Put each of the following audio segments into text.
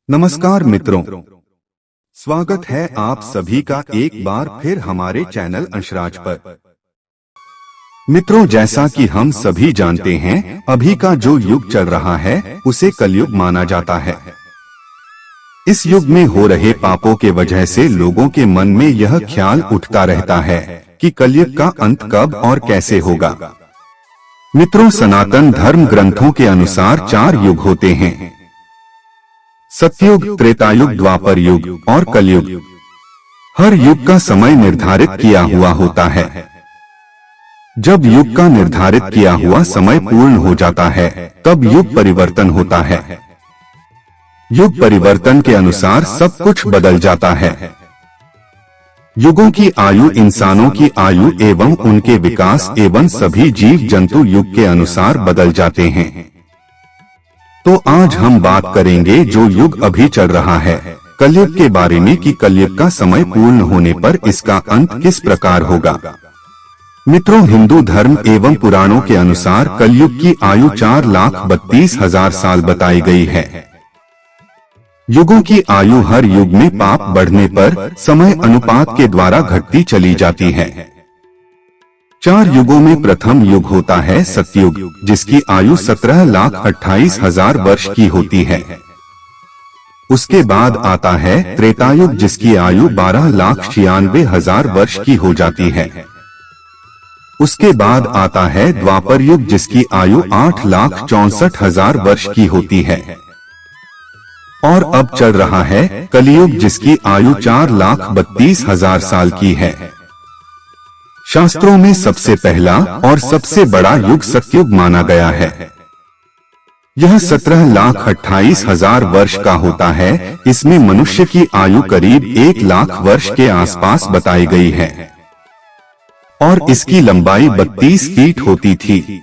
नमस्कार मित्रों, स्वागत है आप सभी का एक बार फिर हमारे चैनल अंशराज पर। मित्रों, जैसा कि हम सभी जानते हैं, अभी का जो युग चल रहा है उसे कलयुग माना जाता है। इस युग में हो रहे पापों के वजह से लोगों के मन में यह ख्याल उठता रहता है कि कलयुग का अंत कब और कैसे होगा। मित्रों, सनातन धर्म ग्रंथों के अनुसार 4 युग होते हैं: सतयुग, त्रेतायुग, द्वापर युग और कलयुग। हर युग का समय निर्धारित किया हुआ होता है। जब युग का निर्धारित किया हुआ समय पूर्ण हो जाता है तब युग परिवर्तन होता है। युग परिवर्तन के अनुसार सब कुछ बदल जाता है। युगों की आयु इंसानों की आयु एवं उनके विकास एवं सभी जीव जंतु युग के अनुसार बदल जाते हैं। तो आज हम बात करेंगे जो युग अभी चल रहा है, कलयुग के बारे में कि कलयुग का समय पूर्ण होने पर इसका अंत किस प्रकार होगा। मित्रों, हिंदू धर्म एवं पुराणों के अनुसार कलयुग की आयु 4,32,000 साल बताई गई है। युगों की आयु हर युग में पाप बढ़ने पर समय अनुपात के द्वारा घटती चली जाती है। 4 युगों में प्रथम युग होता है सतयुग, जिसकी आयु 17,28,000 वर्ष की होती है। उसके बाद आता है त्रेतायुग, जिसकी आयु 12,96,000 वर्ष की हो जाती है। उसके बाद आता है द्वापर युग, जिसकी आयु 8,64,000 वर्ष की होती है। और अब चल रहा है कलियुग, जिसकी आयु 4,32,000 साल की है। शास्त्रों में सबसे पहला और सबसे बड़ा युग सतयुग माना गया है। यह 17,28,000 वर्ष का होता है। इसमें मनुष्य की आयु करीब 1,00,000 वर्ष के आसपास बताई गई है और इसकी लंबाई 32 फीट होती थी।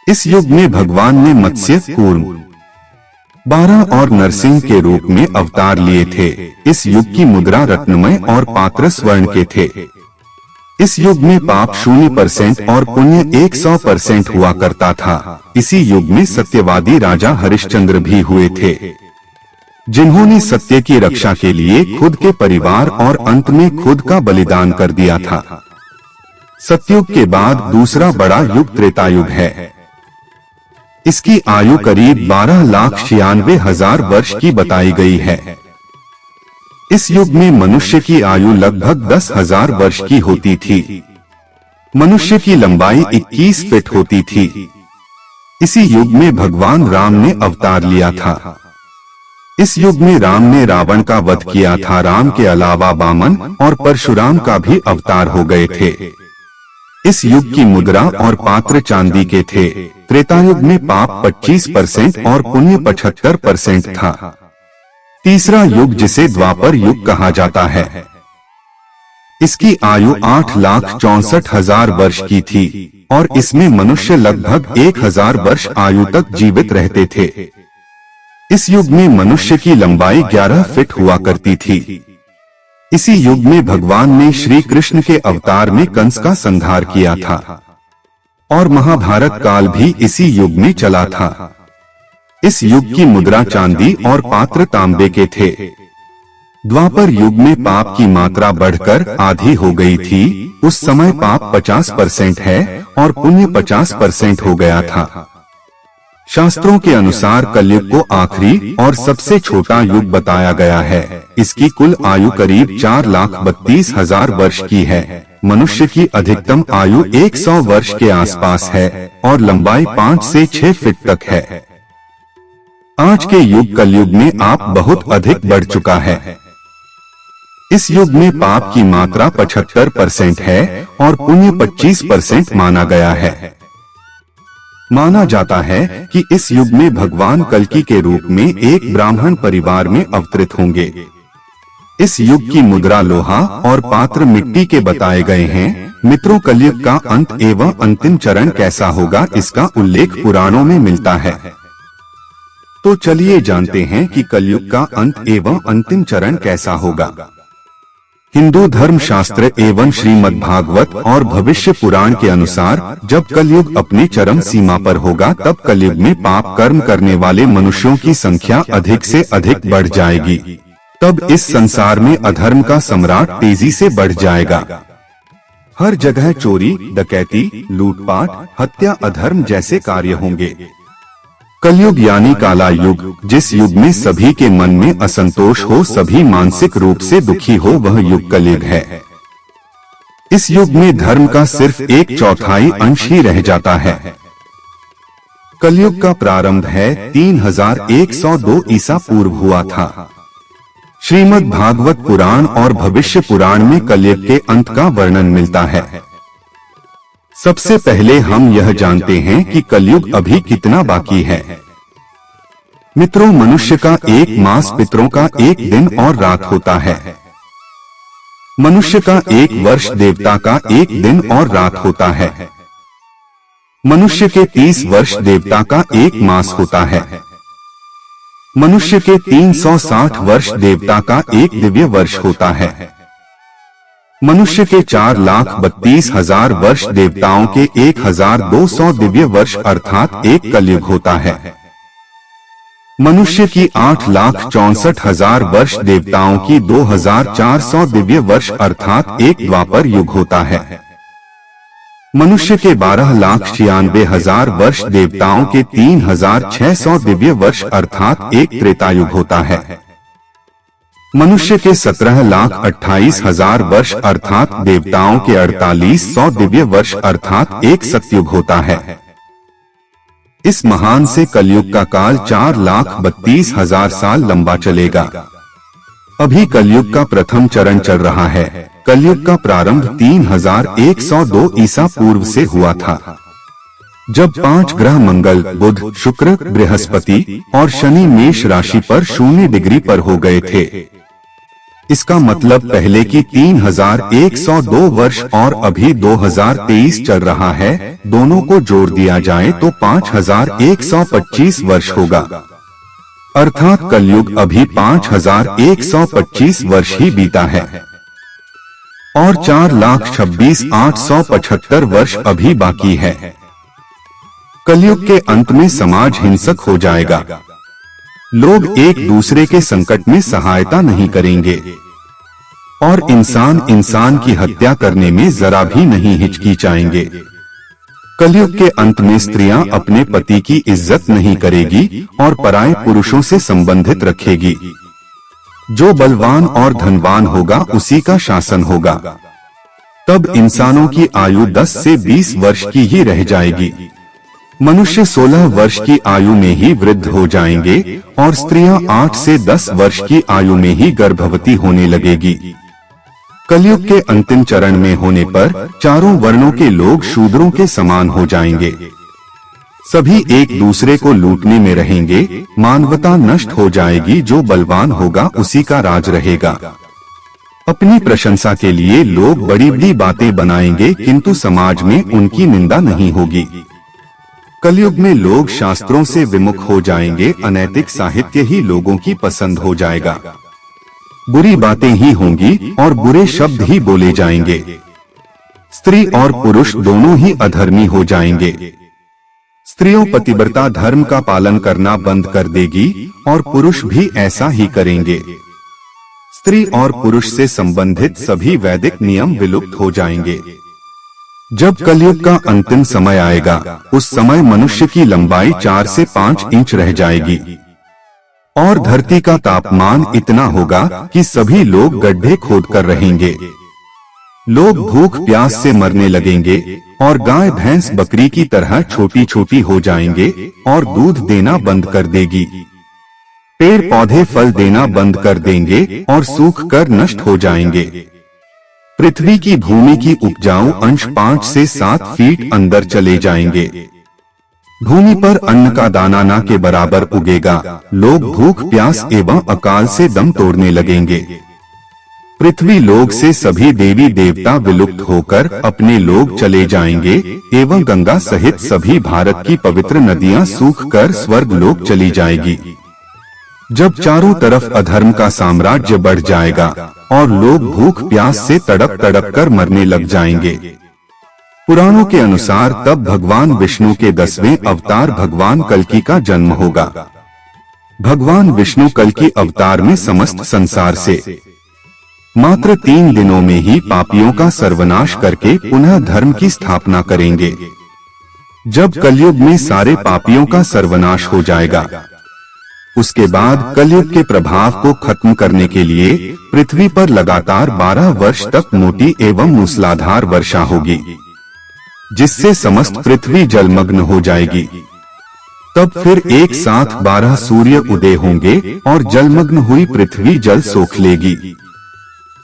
इस युग में भगवान ने मत्स्य, कूर्म, 12 और नरसिंह के रूप में अवतार लिए थे। इस युग की मुद्रा रत्नमय और पात्र स्वर्ण के थे। इस युग में पाप 0% और पुण्य 100% हुआ करता था। इसी युग में सत्यवादी राजा हरिश्चंद्र भी हुए थे, जिन्होंने सत्य की रक्षा के लिए खुद के परिवार और अंत में खुद का बलिदान कर दिया था। सतयुग के बाद दूसरा बड़ा युग त्रेतायुग है। इसकी आयु करीब 12,96,000 वर्ष की बताई गई है। इस युग में मनुष्य की आयु लगभग 10,000 वर्ष की होती थी। मनुष्य की लंबाई 21 फीट होती थी। इसी युग में भगवान राम ने अवतार लिया था। इस युग में राम ने रावण का वध किया था। राम के अलावा वामन और परशुराम का भी अवतार हो गए थे। इस युग की मुद्रा और पात्र चांदी के थे। त्रेतायुग में पाप 25% और पुण्य 75% था। तीसरा युग, जिसे द्वापर युग कहा जाता है, इसकी आयु 8,64,000 वर्ष की थी और इसमें मनुष्य लगभग 1,000 वर्ष आयु तक जीवित रहते थे। इस युग में मनुष्य की लंबाई 11 फीट हुआ करती थी। इसी युग में भगवान ने श्री कृष्ण के अवतार में कंस का संहार किया था और महाभारत काल भी इसी युग में चला था। इस युग की मुद्रा चांदी और पात्र तांबे के थे। द्वापर युग में पाप की मात्रा बढ़कर आधी हो गई थी। उस समय पाप 50% है और पुण्य 50% हो गया था। शास्त्रों के अनुसार कलयुग को आखिरी और सबसे छोटा युग बताया गया है। इसकी कुल आयु करीब 4,32,000 वर्ष की है। मनुष्य की अधिकतम आयु 100 वर्ष के आसपास है और लंबाई 5 से 6 फीट तक है। आज के युग कलयुग में पाप बहुत अधिक बढ़ चुका है। इस युग में पाप की मात्रा 75% है और पुण्य 25% माना गया है। माना जाता है कि इस युग में भगवान कल्कि के रूप में एक ब्राह्मण परिवार में अवतरित होंगे। इस युग की मुद्रा लोहा और पात्र मिट्टी के बताए गए हैं। मित्रों, कलयुग का अंत एवं अंतिम चरण कैसा होगा, इसका उल्लेख पुराणों में मिलता है। तो चलिए जानते हैं कि कलयुग का अंत एवं अंतिम चरण कैसा होगा। हिंदू धर्म शास्त्र एवं श्रीमद् भागवत और भविष्य पुराण के अनुसार जब कलयुग अपने चरम सीमा पर होगा तब कलयुग में पाप कर्म करने वाले मनुष्यों की संख्या अधिक से अधिक बढ़ जाएगी। तब इस संसार में अधर्म का सम्राट तेजी से बढ़ जाएगा। हर जगह चोरी, डकैती, लूटपाट, हत्या, अधर्म जैसे कार्य होंगे। कलयुग यानी काला युग, जिस युग में सभी के मन में असंतोष हो, सभी मानसिक रूप से दुखी हो, वह युग कलयुग है। इस युग में धर्म का सिर्फ 1/4 अंश ही रह जाता है। कलयुग का प्रारंभ है 3102 ईसा पूर्व हुआ था। श्रीमद् भागवत पुराण और भविष्य पुराण में कलयुग के अंत का वर्णन मिलता है। सबसे पहले हम यह जानते हैं कि कलयुग अभी कितना बाकी है। मित्रों, मनुष्य का एक मास पितरों का एक दिन और रात होता है। मनुष्य का एक वर्ष देवता का एक दिन और रात होता है। मनुष्य के 30 वर्ष देवता का एक मास होता है। मनुष्य के 360 वर्ष देवता का एक दिव्य वर्ष होता है। मनुष्य के 4,32,000 वर्ष देवताओं के 1,200 दिव्य वर्ष अर्थात एक कलयुग होता है। मनुष्य की 8,64,000 वर्ष देवताओं की 2,400 दिव्य वर्ष अर्थात एक द्वापर युग होता है। मनुष्य के 12,96,000 वर्ष देवताओं के 3,600 दिव्य वर्ष अर्थात एक त्रेता युग होता है। मनुष्य के 17,28,000 वर्ष अर्थात देवताओं के 4,800 दिव्य वर्ष अर्थात एक सतयुग होता है। इस महान से कलयुग का काल 4,32,000 साल लंबा चलेगा। अभी कलयुग का प्रथम चरण चल रहा है। कलयुग का प्रारंभ 3102 ईसा पूर्व से हुआ था, जब 5 ग्रह मंगल, बुध, शुक्र, बृहस्पति और शनि मेष राशि पर 0 डिग्री पर हो गए थे। इसका मतलब पहले की 3102 वर्ष और अभी 2023 चल रहा है, दोनों को जोड़ दिया जाए तो 5125 वर्ष होगा। अर्थात कलयुग अभी 5125 वर्ष ही बीता है और 4,26,875 वर्ष अभी बाकी है। कलयुग के अंत में समाज हिंसक हो जाएगा। लोग एक दूसरे के संकट में सहायता नहीं करेंगे और इंसान की हत्या करने में जरा भी नहीं हिचकिचाएंगे। कलयुग के अंत में स्त्रियां अपने पति की इज्जत नहीं करेगी और पराये पुरुषों से संबंधित रखेगी। जो बलवान और धनवान होगा उसी का शासन होगा। तब इंसानों की आयु 10 से 20 वर्ष की ही रह जाएगी। मनुष्य 16 वर्ष की आयु में ही वृद्ध हो जाएंगे और स्त्रियां 8 से 10 वर्ष की आयु में ही गर्भवती होने लगेगी। कलयुग के अंतिम चरण में होने पर चारों वर्णों के लोग शूद्रों के समान हो जाएंगे। सभी एक दूसरे को लूटने में रहेंगे। मानवता नष्ट हो जाएगी। जो बलवान होगा उसी का राज रहेगा। अपनी प्रशंसा के लिए लोग बड़ी बड़ी बातें बनाएंगे, किंतु समाज में उनकी निंदा नहीं होगी। कलयुग में लोग शास्त्रों से विमुख हो जाएंगे। अनैतिक साहित्य ही लोगों की पसंद हो जाएगा। बुरी बातें ही होंगी और बुरे शब्द ही बोले जाएंगे। स्त्री और पुरुष दोनों ही अधर्मी हो जाएंगे। स्त्रियों पतिव्रता धर्म का पालन करना बंद कर देगी और पुरुष भी ऐसा ही करेंगे। स्त्री और पुरुष से संबंधित सभी वैदिक नियम विलुप्त हो जाएंगे। जब कलयुग का अंतिम समय आएगा, उस समय मनुष्य की लंबाई 4 से 5 इंच रह जाएगी और धरती का तापमान इतना होगा कि सभी लोग गड्ढे खोदकर रहेंगे। लोग भूख प्यास से मरने लगेंगे और गाय भैंस बकरी की तरह छोटी छोटी हो जाएंगे और दूध देना बंद कर देगी। पेड़ पौधे फल देना बंद कर देंगे और सूख कर नष्ट हो जाएंगे। पृथ्वी की भूमि की उपजाऊ अंश 5 से 7 फीट अंदर चले जाएंगे। भूमि पर अन्न का दाना ना के बराबर उगेगा। लोग भूख प्यास एवं अकाल से दम तोड़ने लगेंगे। पृथ्वी लोक से सभी देवी देवता विलुप्त होकर अपने लोक चले जाएंगे एवं गंगा सहित सभी भारत की पवित्र नदियां सूख कर स्वर्ग लोक चली जाएगी। जब चारों तरफ अधर्म का साम्राज्य बढ़ जाएगा और लोग भूख प्यास से तड़प तड़प कर मरने लग जाएंगे। पुराणों के अनुसार तब भगवान विष्णु के 10वें अवतार भगवान कल्कि का जन्म होगा। भगवान विष्णु कल्कि अवतार में समस्त संसार से मात्र 3 दिनों में ही पापियों का सर्वनाश करके पुनः धर्म की स्थापना करेंगे। जब कलयुग में सारे पापियों का सर्वनाश हो जाएगा, उसके बाद कलयुग के प्रभाव को खत्म करने के लिए पृथ्वी पर लगातार 12 वर्ष तक मोटी एवं मूसलाधार वर्षा होगी, जिससे समस्त पृथ्वी जलमग्न हो जाएगी। तब फिर एक साथ 12 सूर्य उदय होंगे और जलमग्न हुई पृथ्वी जल सोख लेगी।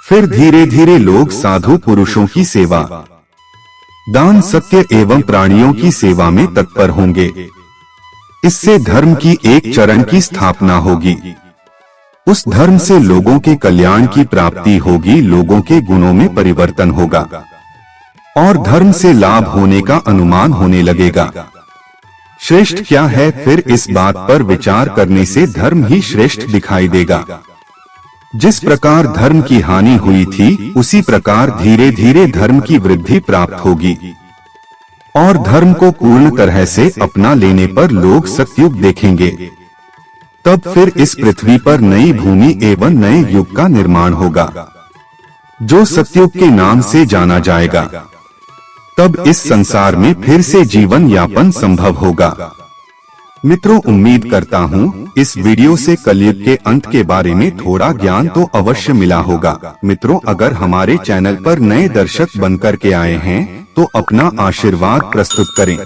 फिर धीरे धीरे लोग साधु पुरुषों की सेवा, दान, सत्य एवं प्राणियों की सेवा में तत्पर होंगे। इससे धर्म की एक चरण की स्थापना होगी। उस धर्म से लोगों के कल्याण की प्राप्ति होगी, लोगों के गुणों में परिवर्तन होगा और धर्म से लाभ होने का अनुमान होने लगेगा। श्रेष्ठ क्या है, फिर इस बात पर विचार करने से धर्म ही श्रेष्ठ दिखाई देगा। जिस प्रकार धर्म की हानि हुई थी, उसी प्रकार धीरे धीरे धर्म की वृद्धि प्राप्त होगी और धर्म को पूर्ण तरह से अपना लेने पर लोग सतयुग देखेंगे। तब फिर इस पृथ्वी पर नई भूमि एवं नए युग का निर्माण होगा, जो सतयुग के नाम से जाना जाएगा। तब इस संसार में फिर से जीवन यापन संभव होगा। मित्रों, उम्मीद करता हूँ इस वीडियो से कलयुग के अंत के बारे में थोड़ा ज्ञान तो अवश्य मिला होगा। मित्रों, अगर हमारे चैनल पर नए दर्शक बनकर के आए हैं तो अपना आशीर्वाद प्रस्तुत करें।